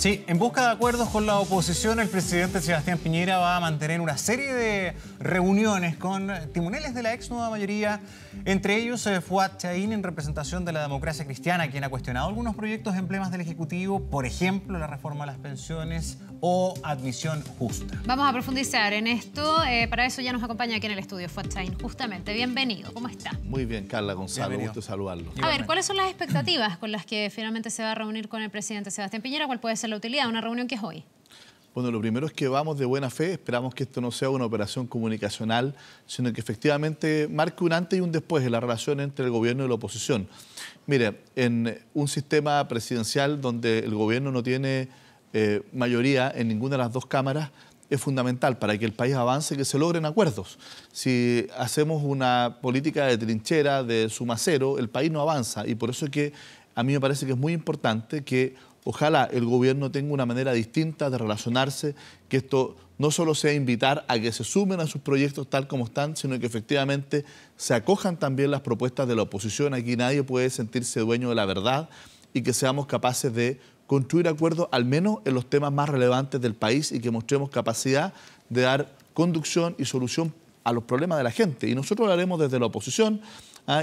Sí, en busca de acuerdos con la oposición, el presidente Sebastián Piñera va a mantener una serie de reuniones con timoneles de la ex nueva mayoría, entre ellos Fuad Chahín, en representación de la democracia cristiana, quien ha cuestionado algunos proyectos emblemas del Ejecutivo, por ejemplo, la reforma a las pensiones o admisión justa. Vamos a profundizar en esto. Para eso ya nos acompaña aquí en el estudio Fuad Chahín. Justamente, bienvenido. ¿Cómo está? Muy bien, Carla, Gonzalo, Bienvenido. gusto saludarlo. A ver, ¿cuáles son las expectativas con las que finalmente se va a reunir con el presidente Sebastián Piñera? ¿Cuál puede ser la utilidad de una reunión que es hoy? Bueno, lo primero es que vamos de buena fe, esperamos que esto no sea una operación comunicacional, sino que efectivamente marque un antes y un después en la relación entre el gobierno y la oposición. Mire, en un sistema presidencial donde el gobierno no tiene mayoría en ninguna de las dos cámaras, es fundamental para que el país avance que se logren acuerdos. Si hacemos una política de trinchera, de suma cero, el país no avanza, y por eso es que a mí me parece que es muy importante que ojalá el gobierno tenga una manera distinta de relacionarse, que esto no solo sea invitar a que se sumen a sus proyectos tal como están, sino que efectivamente se acojan también las propuestas de la oposición. Aquí nadie puede sentirse dueño de la verdad, y que seamos capaces de construir acuerdos al menos en los temas más relevantes del país, y que mostremos capacidad de dar conducción y solución a los problemas de la gente. Y nosotros lo haremos desde la oposición,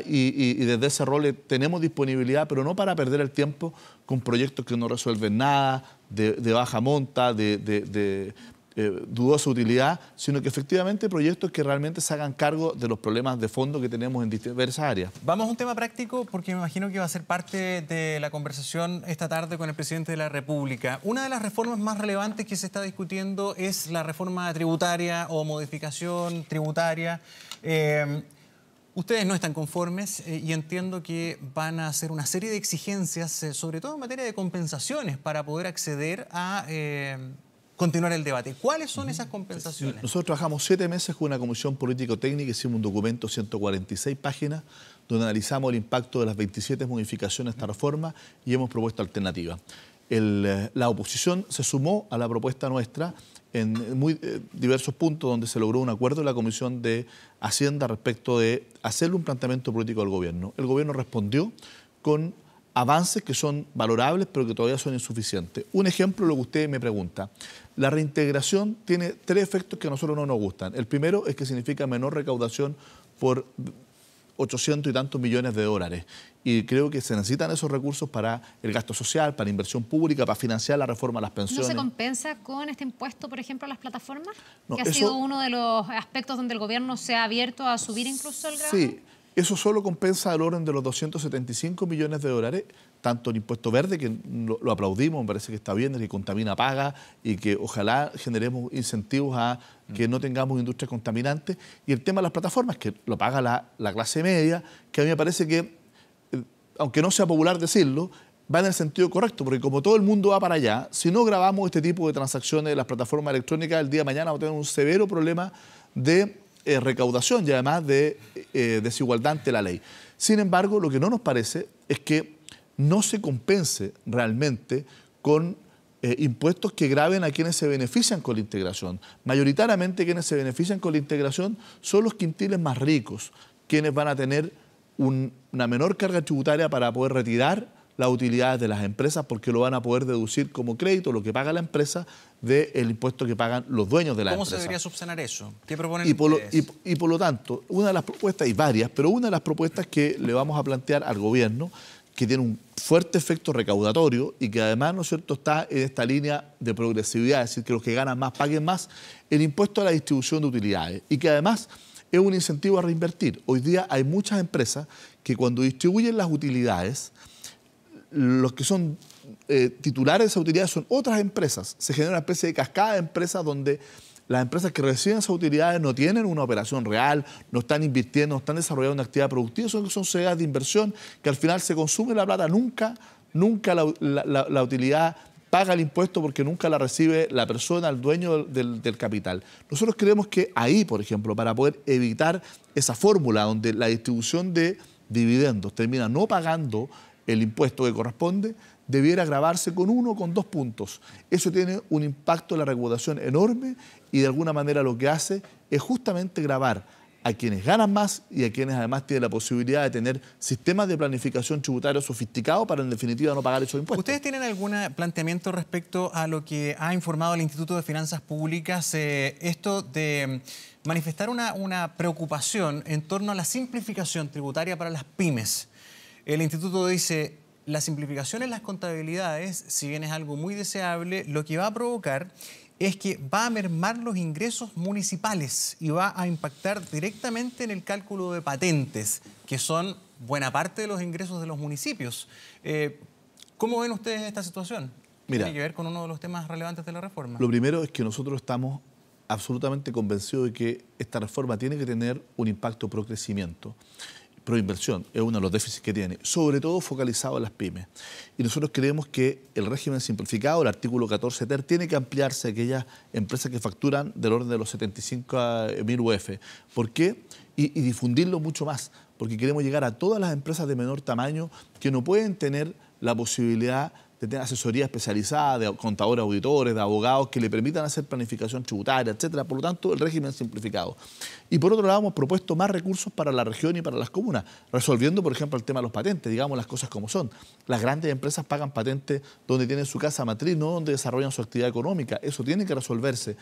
y desde ese rol tenemos disponibilidad, pero no para perder el tiempo con proyectos que no resuelven nada, de baja monta, de dudosa utilidad, sino que efectivamente proyectos que realmente se hagan cargo de los problemas de fondo que tenemos en diversas áreas. Vamos a un tema práctico, porque me imagino que va a ser parte de la conversación esta tarde con el presidente de la República. Una de las reformas más relevantes que se está discutiendo es la reforma tributaria o modificación tributaria. Ustedes no están conformes y entiendo que van a hacer una serie de exigencias, sobre todo en materia de compensaciones, para poder acceder a continuar el debate. ¿Cuáles son esas compensaciones? Nosotros trabajamos 7 meses con una comisión político-técnica, hicimos un documento de 146 páginas, donde analizamos el impacto de las 27 modificaciones de esta reforma y hemos propuesto alternativas. La oposición se sumó a la propuesta nuestra en muy diversos puntos, donde se logró un acuerdo en la Comisión de Hacienda respecto de hacerle un planteamiento político al gobierno. El gobierno respondió con avances que son valorables, pero que todavía son insuficientes. Un ejemplo, lo que usted me pregunta. La reintegración tiene 3 efectos que a nosotros no nos gustan. El primero es que significa menor recaudación por 800 y tantos millones de dólares. Y creo que se necesitan esos recursos para el gasto social, para inversión pública, para financiar la reforma a las pensiones. ¿No se compensa con este impuesto, por ejemplo, a las plataformas? No, que ha sido uno de los aspectos donde el gobierno se ha abierto a subir incluso el gravamen. Sí, eso solo compensa al orden de los 275 millones de dólares, tanto el impuesto verde, que lo aplaudimos, me parece que está bien, el que contamina paga, y que ojalá generemos incentivos a que no tengamos industrias contaminantes, y el tema de las plataformas, que lo paga la clase media, que a mí me parece que, aunque no sea popular decirlo, va en el sentido correcto, porque como todo el mundo va para allá, si no grabamos este tipo de transacciones de las plataformas electrónicas, el día de mañana vamos a tener un severo problema de recaudación y además de desigualdad ante la ley. Sin embargo, lo que no nos parece es que no se compense realmente con impuestos que graven a quienes se benefician con la integración. Mayoritariamente quienes se benefician con la integración son los quintiles más ricos, quienes van a tener una menor carga tributaria para poder retirar las utilidades de las empresas, porque lo van a poder deducir como crédito, lo que paga la empresa, del impuesto que pagan los dueños de la empresa. ¿Cómo se debería subsanar eso? ¿Qué proponen ustedes? Y por lo tanto, una de las propuestas, y varias, pero una de las propuestas que le vamos a plantear al gobierno, que tiene un fuerte efecto recaudatorio y que además, ¿no es cierto?, está en esta línea de progresividad, es decir, que los que ganan más paguen más, el impuesto a la distribución de utilidades, y que además es un incentivo a reinvertir. Hoy día hay muchas empresas que cuando distribuyen las utilidades, los que son titulares de esas utilidades son otras empresas. Se genera una especie de cascada de empresas donde las empresas que reciben esas utilidades no tienen una operación real, no están invirtiendo, no están desarrollando una actividad productiva, son sociedades de inversión que al final se consume la plata, nunca la utilidad paga el impuesto, porque nunca la recibe la persona, el dueño del capital. Nosotros creemos que ahí, por ejemplo, para poder evitar esa fórmula donde la distribución de dividendos termina no pagando el impuesto que corresponde, debiera gravarse con 1 o con 2 puntos. Eso tiene un impacto en la recaudación enorme, y de alguna manera lo que hace es justamente gravar a quienes ganan más y a quienes además tienen la posibilidad de tener sistemas de planificación tributaria sofisticados para en definitiva no pagar esos impuestos. ¿Ustedes tienen algún planteamiento respecto a lo que ha informado el Instituto de Finanzas Públicas, esto de manifestar una preocupación en torno a la simplificación tributaria para las pymes? El instituto dice, la simplificación en las contabilidades, si bien es algo muy deseable, lo que va a provocar es que va a mermar los ingresos municipales y va a impactar directamente en el cálculo de patentes, que son buena parte de los ingresos de los municipios. ¿Cómo ven ustedes esta situación? Mira, tiene que ver con uno de los temas relevantes de la reforma. Lo primero es que nosotros estamos absolutamente convencidos de que esta reforma tiene que tener un impacto pro crecimiento. Proinversión es uno de los déficits que tiene, sobre todo focalizado en las pymes. Y nosotros creemos que el régimen simplificado, el artículo 14 ter, tiene que ampliarse a aquellas empresas que facturan del orden de los 75.000 UF. ¿Por qué? Y difundirlo mucho más, porque queremos llegar a todas las empresas de menor tamaño que no pueden tener la posibilidad de tener asesoría especializada, de contadores, auditores, de abogados que le permitan hacer planificación tributaria, etcétera. Por lo tanto, el régimen simplificado. Y por otro lado, hemos propuesto más recursos para la región y para las comunas, resolviendo, por ejemplo, el tema de los patentes, digamos las cosas como son. Las grandes empresas pagan patentes donde tienen su casa matriz, no donde desarrollan su actividad económica. Eso tiene que resolverse.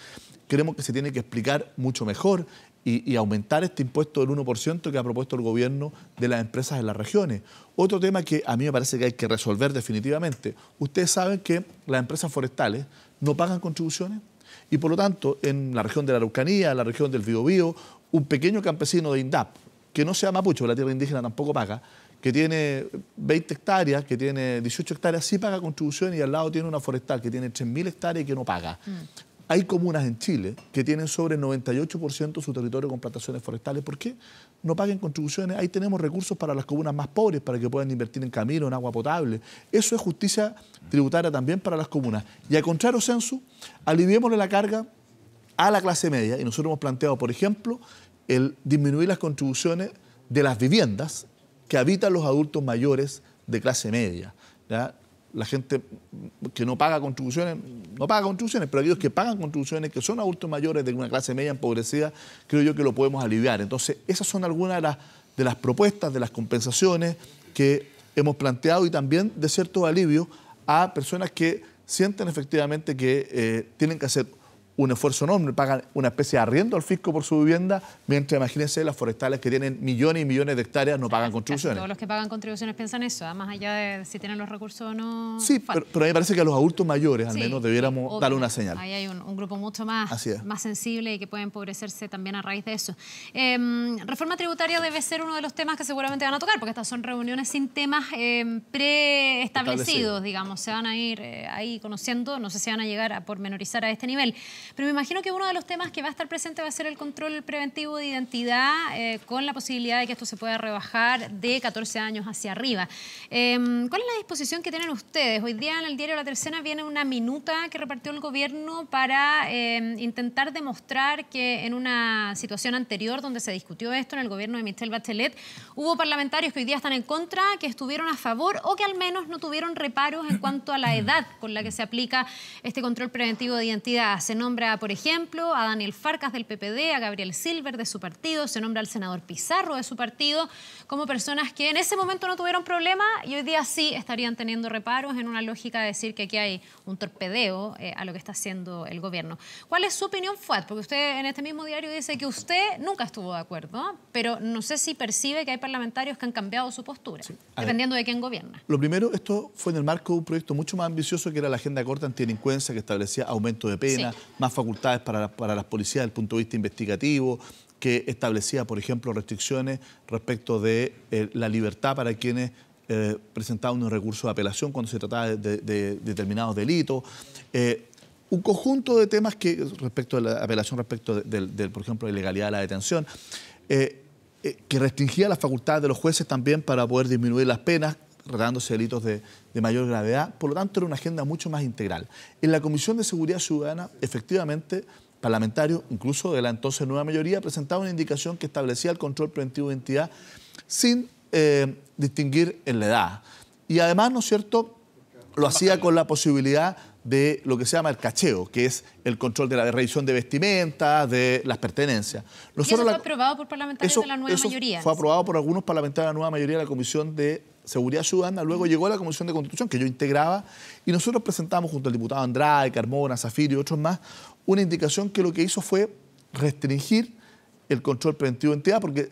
Creemos que se tiene que explicar mucho mejor y aumentar este impuesto del 1% que ha propuesto el gobierno de las empresas en las regiones. Otro tema que a mí me parece que hay que resolver definitivamente. Ustedes saben que las empresas forestales no pagan contribuciones y por lo tanto en la región de la Araucanía, en la región del Biobío, un pequeño campesino de INDAP, que no sea mapuche, la tierra indígena tampoco paga, que tiene 20 hectáreas, que tiene 18 hectáreas, sí paga contribuciones y al lado tiene una forestal que tiene 3.000 hectáreas y que no paga. Hay comunas en Chile que tienen sobre el 98% de su territorio con plantaciones forestales. ¿Por qué? No paguen contribuciones. Ahí tenemos recursos para las comunas más pobres, para que puedan invertir en camino, en agua potable. Eso es justicia tributaria también para las comunas. Y al contrario, Sensu, aliviémosle la carga a la clase media. Y nosotros hemos planteado, por ejemplo, el disminuir las contribuciones de las viviendas que habitan los adultos mayores de clase media, ¿ya? La gente que no paga contribuciones, pero aquellos que pagan contribuciones, que son adultos mayores de una clase media empobrecida, creo yo que lo podemos aliviar. Entonces, esas son algunas de las propuestas, de las compensaciones que hemos planteado y también de cierto alivio a personas que sienten efectivamente que tienen que hacer un esfuerzo enorme, pagan una especie de arriendo al fisco por su vivienda, mientras imagínense las forestales que tienen millones y millones de hectáreas no pagan contribuciones. Todos los que pagan contribuciones piensan eso, más allá de si tienen los recursos o no. Sí, pero a mí me parece que a los adultos mayores al menos debiéramos darle una señal. Ahí hay un grupo mucho más sensible y que puede empobrecerse también a raíz de eso. Reforma tributaria debe ser uno de los temas que seguramente van a tocar, porque estas son reuniones sin temas preestablecidos, digamos. Se van a ir ahí conociendo, no sé si van a llegar a pormenorizar a este nivel. Pero me imagino que uno de los temas que va a estar presente va a ser el control preventivo de identidad, con la posibilidad de que esto se pueda rebajar de 14 años hacia arriba. ¿Cuál es la disposición que tienen ustedes? Hoy día en el diario La Tercera viene una minuta que repartió el gobierno para intentar demostrar que en una situación anterior donde se discutió esto en el gobierno de Michelle Bachelet, hubo parlamentarios que hoy día están en contra, que estuvieron a favor o que al menos no tuvieron reparos en cuanto a la edad con la que se aplica este control preventivo de identidad. Se nombra, por ejemplo, a Daniel Farcas del PPD, a Gabriel Silver de su partido, se nombra al senador Pizarro de su partido como personas que en ese momento no tuvieron problema y hoy día sí estarían teniendo reparos, en una lógica de decir que aquí hay un torpedeo a lo que está haciendo el gobierno. ¿Cuál es su opinión, Fuad? Porque usted en este mismo diario dice que usted nunca estuvo de acuerdo, pero no sé si percibe que hay parlamentarios que han cambiado su postura, dependiendo de quién gobierna. Lo primero, esto fue en el marco de un proyecto mucho más ambicioso que era la Agenda Corta Antidelincuencia, que establecía aumento de pena, más facultades para las policías desde el punto de vista investigativo, que establecía, por ejemplo, restricciones respecto de la libertad para quienes presentaban un recurso de apelación cuando se trataba de determinados delitos. Un conjunto de temas que respecto de la apelación, respecto por ejemplo, de ilegalidad de la detención, que restringía las facultades de los jueces también para poder disminuir las penas, tratándose de delitos de mayor gravedad. Por lo tanto, era una agenda mucho más integral. En la Comisión de Seguridad Ciudadana, efectivamente, parlamentarios, incluso de la entonces nueva mayoría, presentaban una indicación que establecía el control preventivo de identidad sin distinguir en la edad. Y además, ¿no es cierto?, lo hacía con la posibilidad de lo que se llama el cacheo, que es el control de la revisión de vestimentas, de las pertenencias. ¿Y eso fue aprobado por parlamentarios de la nueva mayoría? Fue aprobado por algunos parlamentarios de la nueva mayoría de la Comisión de Seguridad Ciudadana, luego llegó a la Comisión de Constitución, que yo integraba, y nosotros presentamos junto al diputado Andrade, Carmona, Zafiro y otros más, una indicación que lo que hizo fue restringir el control preventivo de entidad, porque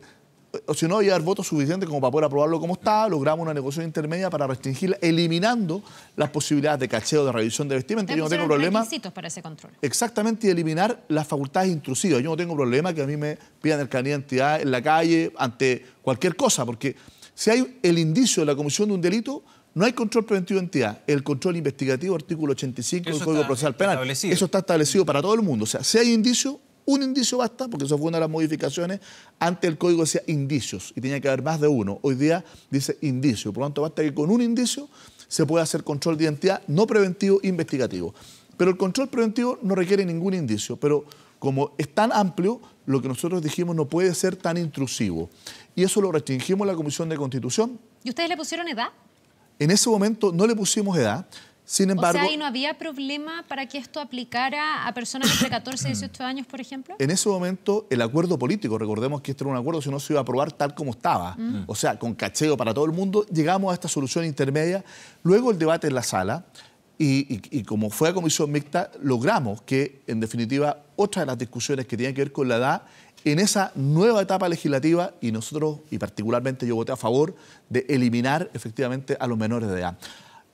si no había votos suficientes como para poder aprobarlo como estaba, logramos una negociación intermedia para restringirla, eliminando las posibilidades de cacheo, de revisión de vestimenta. Yo no tengo problema. Requisitos para ese control. Exactamente, y eliminar las facultades intrusivas. Yo no tengo problema que a mí me pidan el carnet de identidad en la calle ante cualquier cosa, porque si hay el indicio de la comisión de un delito, no hay control preventivo de entidad. El control investigativo, artículo 85 del Código Procesal Penal. Eso está establecido para todo el mundo. O sea, si hay indicio, un indicio basta, porque eso fue una de las modificaciones. Antes el código decía indicios y tenía que haber más de uno. Hoy día dice indicio. Por lo tanto, basta que con un indicio se pueda hacer control de identidad, no preventivo, investigativo. Pero el control preventivo no requiere ningún indicio. Pero como es tan amplio, lo que nosotros dijimos no puede ser tan intrusivo. Y eso lo restringimos en la Comisión de Constitución. ¿Y ustedes le pusieron edad? En ese momento no le pusimos edad. Sin embargo, o sea, ¿y no había problema para que esto aplicara a personas entre 14 y 18 años, por ejemplo? En ese momento, el acuerdo político, recordemos que este era un acuerdo, si no se iba a aprobar tal como estaba, o sea, con cacheo para todo el mundo, llegamos a esta solución intermedia. Luego el debate en la sala, y como fue a comisión mixta, logramos que, en definitiva, otra de las discusiones que tienen que ver con la edad, en esa nueva etapa legislativa, y nosotros, y particularmente yo voté a favor, de eliminar efectivamente a los menores de edad.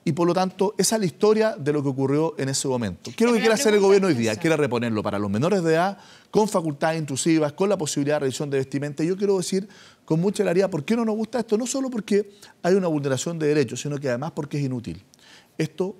Y por lo tanto, esa es la historia de lo que ocurrió en ese momento. ¿Qué es lo que quiere hacer el gobierno hoy día? Quiere reponerlo para los menores de edad, con facultades intrusivas, con la posibilidad de revisión de vestimenta. Y yo quiero decir con mucha claridad por qué no nos gusta esto. No solo porque hay una vulneración de derechos, sino que además porque es inútil. Esto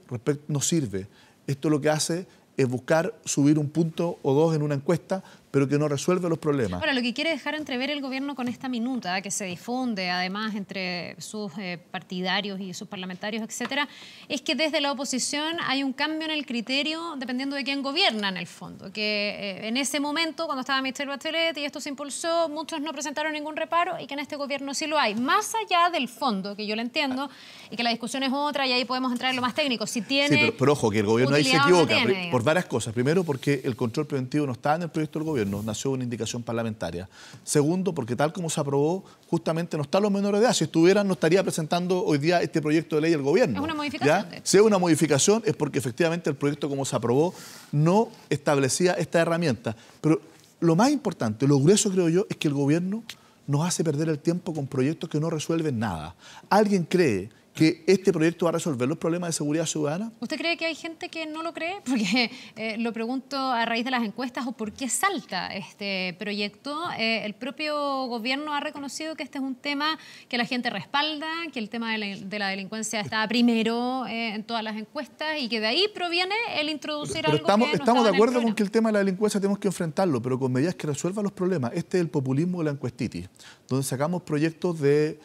no sirve. Esto lo que hace es buscar subir un punto o dos en una encuesta, pero que no resuelve los problemas. Ahora, lo que quiere dejar entrever el gobierno con esta minuta, que se difunde además entre sus partidarios y sus parlamentarios, etcétera, es que desde la oposición hay un cambio en el criterio dependiendo de quién gobierna en el fondo. Que en ese momento, cuando estaba Michelle Bachelet y esto se impulsó, muchos no presentaron ningún reparo y que en este gobierno sí lo hay. Más allá del fondo, que yo lo entiendo, y que la discusión es otra y ahí podemos entrar en lo más técnico. Si tiene sí, pero ojo, que el gobierno ahí se equivoca tiene, por varias cosas. Primero, porque el control preventivo no está en el proyecto del gobierno. Nació una indicación parlamentaria. Segundo, porque tal como se aprobó, justamente no están los menores de edad. Si estuvieran, no estaría presentando hoy día este proyecto de ley el gobierno. Es una modificación. Si es una modificación, es porque efectivamente el proyecto como se aprobó no establecía esta herramienta. Pero lo más importante, lo grueso creo yo, es que el gobierno nos hace perder el tiempo con proyectos que no resuelven nada. ¿Alguien cree que este proyecto va a resolver los problemas de seguridad ciudadana? ¿Usted cree que hay gente que no lo cree? Porque lo pregunto a raíz de las encuestas, o por qué salta este proyecto. El propio gobierno ha reconocido que este es un tema que la gente respalda, que el tema de la delincuencia está primero en todas las encuestas y que de ahí proviene el introducir pero algo que no estamos de acuerdo con que el tema de la delincuencia tenemos que enfrentarlo, pero con medidas que resuelvan los problemas. Este es el populismo de la encuestitis, donde sacamos proyectos de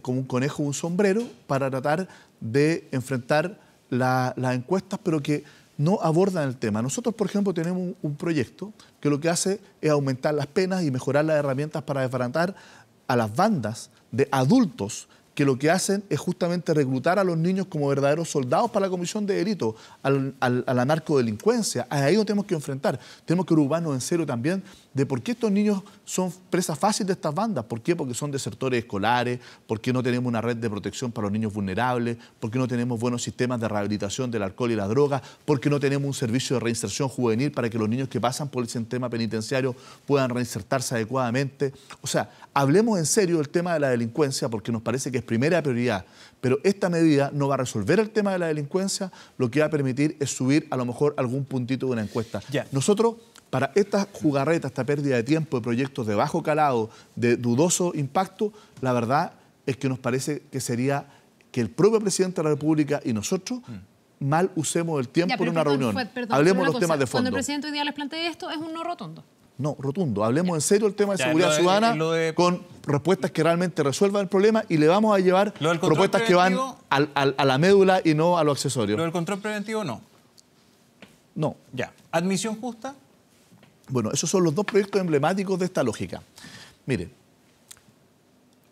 como un conejo o un sombrero para tratar de enfrentar las encuestas, pero que no abordan el tema. Nosotros, por ejemplo, tenemos un proyecto que lo que hace es aumentar las penas y mejorar las herramientas para desbaratar a las bandas de adultos que lo que hacen es justamente reclutar a los niños como verdaderos soldados para la comisión de delitos, a la narcodelincuencia. Ahí nos tenemos que enfrentar. Tenemos que ocuparnos en serio también de por qué estos niños son presas fáciles de estas bandas. ¿Por qué? Porque son desertores escolares, por qué no tenemos una red de protección para los niños vulnerables, por qué no tenemos buenos sistemas de rehabilitación del alcohol y la droga, por qué no tenemos un servicio de reinserción juvenil para que los niños que pasan por el sistema penitenciario puedan reinsertarse adecuadamente. O sea, hablemos en serio del tema de la delincuencia porque nos parece que es primera prioridad, pero esta medida no va a resolver el tema de la delincuencia, lo que va a permitir es subir a lo mejor algún puntito de una encuesta. Nosotros, para esta jugarreta, esta pérdida de tiempo de proyectos de bajo calado, de dudoso impacto, la verdad es que nos parece que sería que el propio presidente de la República y nosotros mal usemos el tiempo en una reunión. Hablemos de los temas de fondo. Cuando el presidente hoy día les plantea esto, es un no rotundo. No, rotundo. Hablemos en serio del tema de seguridad ciudadana con respuestas que realmente resuelvan el problema y le vamos a llevar propuestas que van a la médula y no a lo accesorio. ¿Lo del control preventivo no? No. Ya. ¿Admisión justa? Bueno, esos son los dos proyectos emblemáticos de esta lógica. Miren,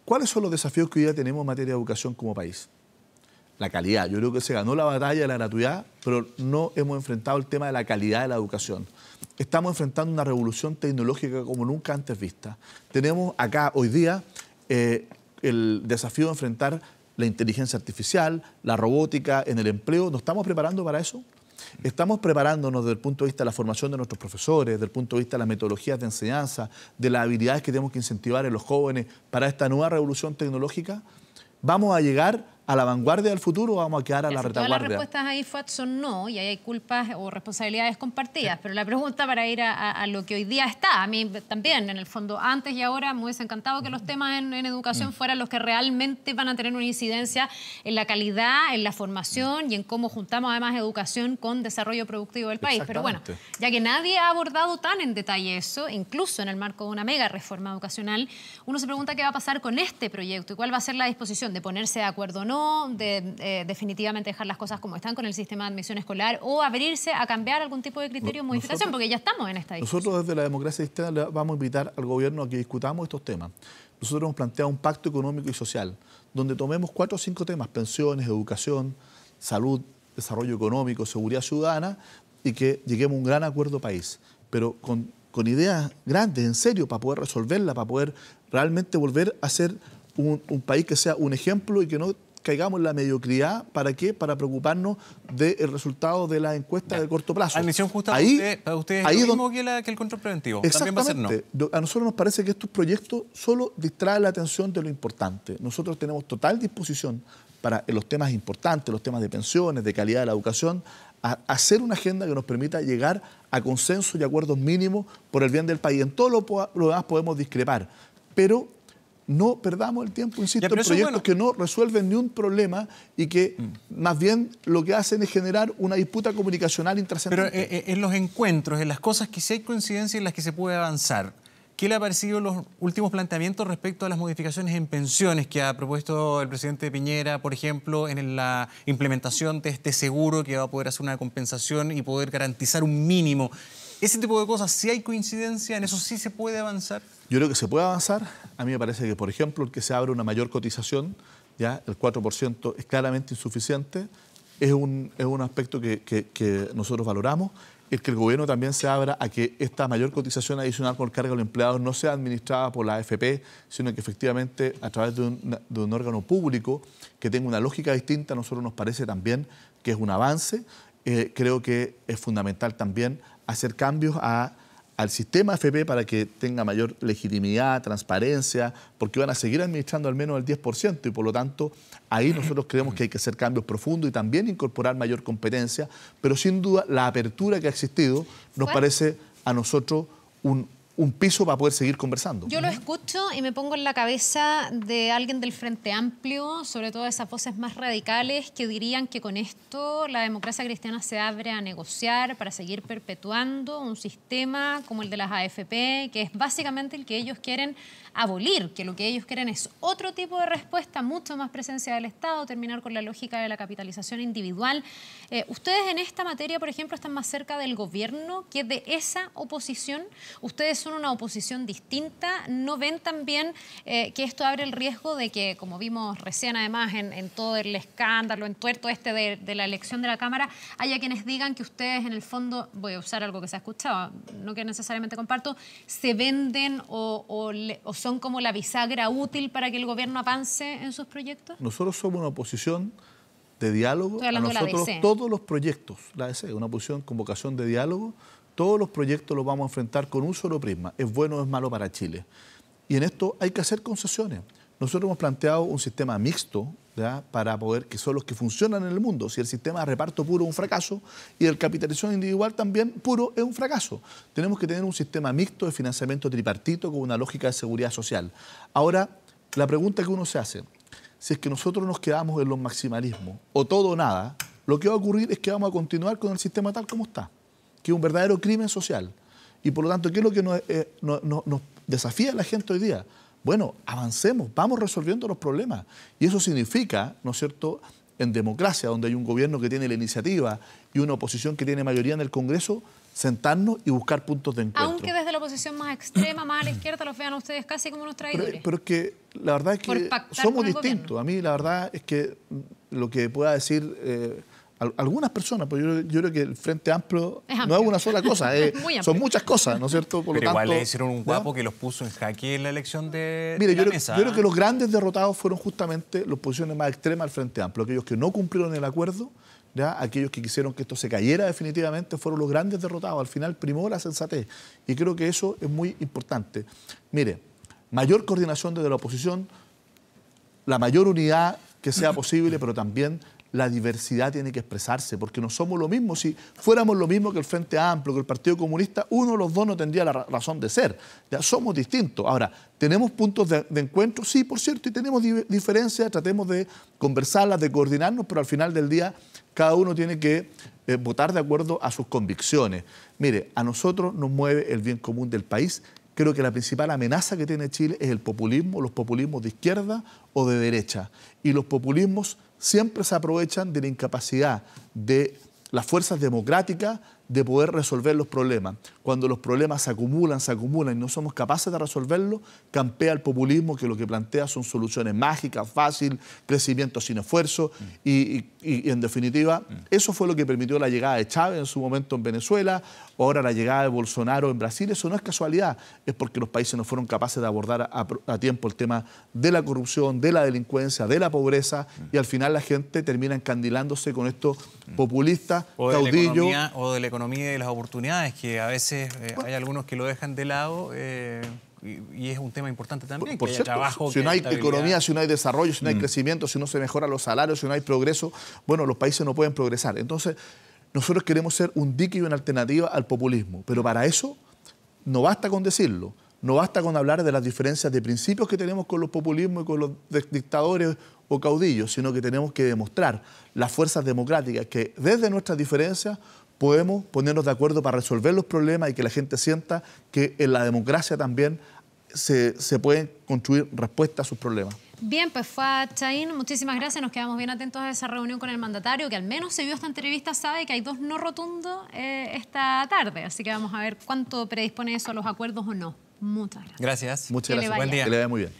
¿cuáles son los desafíos que hoy día tenemos en materia de educación como país? la calidad. Yo creo que se ganó la batalla de la gratuidad, pero no hemos enfrentado el tema de la calidad de la educación. Estamos enfrentando una revolución tecnológica como nunca antes vista. Tenemos acá hoy día el desafío de enfrentar la inteligencia artificial, la robótica en el empleo. ¿Nos estamos preparando para eso? Estamos preparándonos desde el punto de vista de la formación de nuestros profesores, desde el punto de vista de las metodologías de enseñanza, de las habilidades que tenemos que incentivar en los jóvenes para esta nueva revolución tecnológica. ¿Vamos a llegar a la vanguardia del futuro o vamos a quedar a la retaguardia? Todas las respuestas ahí, Fuad, son no, y ahí hay culpas o responsabilidades compartidas. Pero la pregunta, para ir a lo que hoy día está, a mí también, en el fondo, antes y ahora, me hubiese encantado que los temas en educación fueran los que realmente van a tener una incidencia en la calidad, en la formación y en cómo juntamos además educación con desarrollo productivo del país. Pero bueno, ya que nadie ha abordado tan en detalle eso, incluso en el marco de una mega reforma educacional, uno se pregunta qué va a pasar con este proyecto y cuál va a ser la disposición de ponerse de acuerdo o no, de definitivamente dejar las cosas como están con el sistema de admisión escolar o abrirse a cambiar algún tipo de criterio o modificación, porque ya estamos en esta discusión. Nosotros desde la democracia cristiana le vamos a invitar al gobierno a que discutamos estos temas. Nosotros hemos planteado un pacto económico y social donde tomemos 4 o 5 temas: pensiones, educación, salud, desarrollo económico, seguridad ciudadana, y que lleguemos a un gran acuerdo país, pero con ideas grandes, en serio, para poder resolverla, para poder realmente volver a ser un país que sea un ejemplo y que no caigamos en la mediocridad. ¿Para qué? Para preocuparnos del resultado de la encuesta de corto plazo. Admisión justa para ustedes es lo mismo que el control preventivo. También va a ser no. A nosotros nos parece que estos proyectos solo distraen la atención de lo importante. Nosotros tenemos total disposición para los temas importantes, los temas de pensiones, de calidad de la educación, a hacer una agenda que nos permita llegar a consensos y acuerdos mínimos por el bien del país. En todo lo demás podemos discrepar, pero no perdamos el tiempo, insisto, en proyectos que no resuelven ni un problema y que más bien lo que hacen es generar una disputa comunicacional intrascendente. Pero en los encuentros, en las cosas que sí hay coincidencia y en las que se puede avanzar, ¿qué le ha parecido los últimos planteamientos respecto a las modificaciones en pensiones que ha propuesto el presidente Piñera, por ejemplo, en la implementación de este seguro que va a poder hacer una compensación y poder garantizar un mínimo? ¿Ese tipo de cosas sí hay coincidencia? ¿En eso sí se puede avanzar? Yo creo que se puede avanzar. A mí me parece que, por ejemplo, el que se abra una mayor cotización, ya el 4% es claramente insuficiente, es un aspecto que nosotros valoramos. El que el gobierno también se abra a que esta mayor cotización adicional por carga de los empleados no sea administrada por la AFP, sino que efectivamente a través de un órgano público que tenga una lógica distinta, a nosotros nos parece también que es un avance. Creo que es fundamental también hacer cambios al sistema AFP para que tenga mayor legitimidad, transparencia, porque van a seguir administrando al menos el 10% y por lo tanto ahí nosotros creemos que hay que hacer cambios profundos y también incorporar mayor competencia, pero sin duda la apertura que ha existido nos parece a nosotros un piso para poder seguir conversando. Yo lo escucho y me pongo en la cabeza de alguien del Frente Amplio, sobre todo esas voces más radicales que dirían que con esto la democracia cristiana se abre a negociar para seguir perpetuando un sistema como el de las AFP, que es básicamente el que ellos quieren abolir, que lo que ellos quieren es otro tipo de respuesta, mucho más presencia del Estado, terminar con la lógica de la capitalización individual. Ustedes en esta materia, por ejemplo, están más cerca del gobierno que de esa oposición. Ustedes son una oposición distinta. ¿No ven también que esto abre el riesgo de que, como vimos recién además en todo el escándalo, en tuerto este de la elección de la Cámara, haya quienes digan que ustedes en el fondo, voy a usar algo que se ha escuchado, no que necesariamente comparto, se venden o son como la bisagra útil para que el gobierno avance en sus proyectos? Nosotros somos una oposición de diálogo. A nosotros todos los proyectos, la DC, una oposición con vocación de diálogo, todos los proyectos los vamos a enfrentar con un solo prisma: es bueno o es malo para Chile. Y en esto hay que hacer concesiones. Nosotros hemos planteado un sistema mixto, ¿ya?, para poder, que son los que funcionan en el mundo. Si el sistema de reparto puro es un fracaso y el capitalización individual también puro es un fracaso. Tenemos que tener un sistema mixto de financiamiento tripartito con una lógica de seguridad social. Ahora, la pregunta que uno se hace: si es que nosotros nos quedamos en los maximalismos o todo o nada, lo que va a ocurrir es que vamos a continuar con el sistema tal como está, que es un verdadero crimen social. Y por lo tanto, ¿qué es lo que nos desafía a la gente hoy día? Bueno, avancemos, vamos resolviendo los problemas. Y eso significa, ¿no es cierto?, en democracia, donde hay un gobierno que tiene la iniciativa y una oposición que tiene mayoría en el Congreso, sentarnos y buscar puntos de encuentro. Aunque desde la oposición más extrema, más a la izquierda, los vean ustedes casi como unos traidores. Pero es que la verdad es que somos distintos. A mí la verdad es que lo que pueda decir algunas personas, porque yo creo que el Frente Amplio no es una sola cosa, son muchas cosas, ¿no es cierto? Pero igual le hicieron un guapo que los puso en jaque en la elección de la mesa. Yo creo que los grandes derrotados fueron justamente las posiciones más extremas del Frente Amplio, aquellos que no cumplieron el acuerdo, ¿ya? Aquellos que quisieron que esto se cayera definitivamente fueron los grandes derrotados. Al final primó la sensatez y creo que eso es muy importante. Mire, mayor coordinación desde la oposición, la mayor unidad que sea posible, pero también la diversidad tiene que expresarse, porque no somos lo mismo. Si fuéramos lo mismo que el Frente Amplio, que el Partido Comunista, uno de los dos no tendría la razón de ser. Ya somos distintos. Ahora, ¿tenemos puntos de encuentro? Sí, por cierto, y tenemos diferencias, tratemos de conversarlas, de coordinarnos, pero al final del día cada uno tiene que votar de acuerdo a sus convicciones. Mire, a nosotros nos mueve el bien común del país. Creo que la principal amenaza que tiene Chile es el populismo, los populismos de izquierda o de derecha. Y los populismos siempre se aprovechan de la incapacidad de las fuerzas democráticas de poder resolver los problemas. Cuando los problemas se acumulan y no somos capaces de resolverlos, campea el populismo, que lo que plantea son soluciones mágicas, fácil, crecimiento sin esfuerzo y en definitiva, eso fue lo que permitió la llegada de Chávez en su momento en Venezuela, ahora la llegada de Bolsonaro en Brasil. Eso no es casualidad, es porque los países no fueron capaces de abordar a tiempo el tema de la corrupción, de la delincuencia, de la pobreza, y al final la gente termina encandilándose con estos populistas, caudillos. O de la economía y las oportunidades, que a veces hay algunos que lo dejan de lado y es un tema importante también. Por que cierto, haya trabajo, si no hay economía, si no hay desarrollo, si no hay crecimiento, si no se mejoran los salarios, si no hay progreso, bueno, los países no pueden progresar. Entonces, nosotros queremos ser un dique y una alternativa al populismo, pero para eso no basta con decirlo, no basta con hablar de las diferencias de principios que tenemos con los populismos y con los dictadores o caudillos, sino que tenemos que demostrar las fuerzas democráticas que desde nuestras diferencias podemos ponernos de acuerdo para resolver los problemas y que la gente sienta que en la democracia también se pueden construir respuestas a sus problemas. Bien, pues Fuad Chahín, muchísimas gracias. Nos quedamos bien atentos a esa reunión con el mandatario, que al menos se vio esta entrevista, sabe que hay 2 no rotundos esta tarde. Así que vamos a ver cuánto predispone eso a los acuerdos o no. Muchas gracias. Gracias. Muchas gracias. Buen día. Que le vaya muy bien.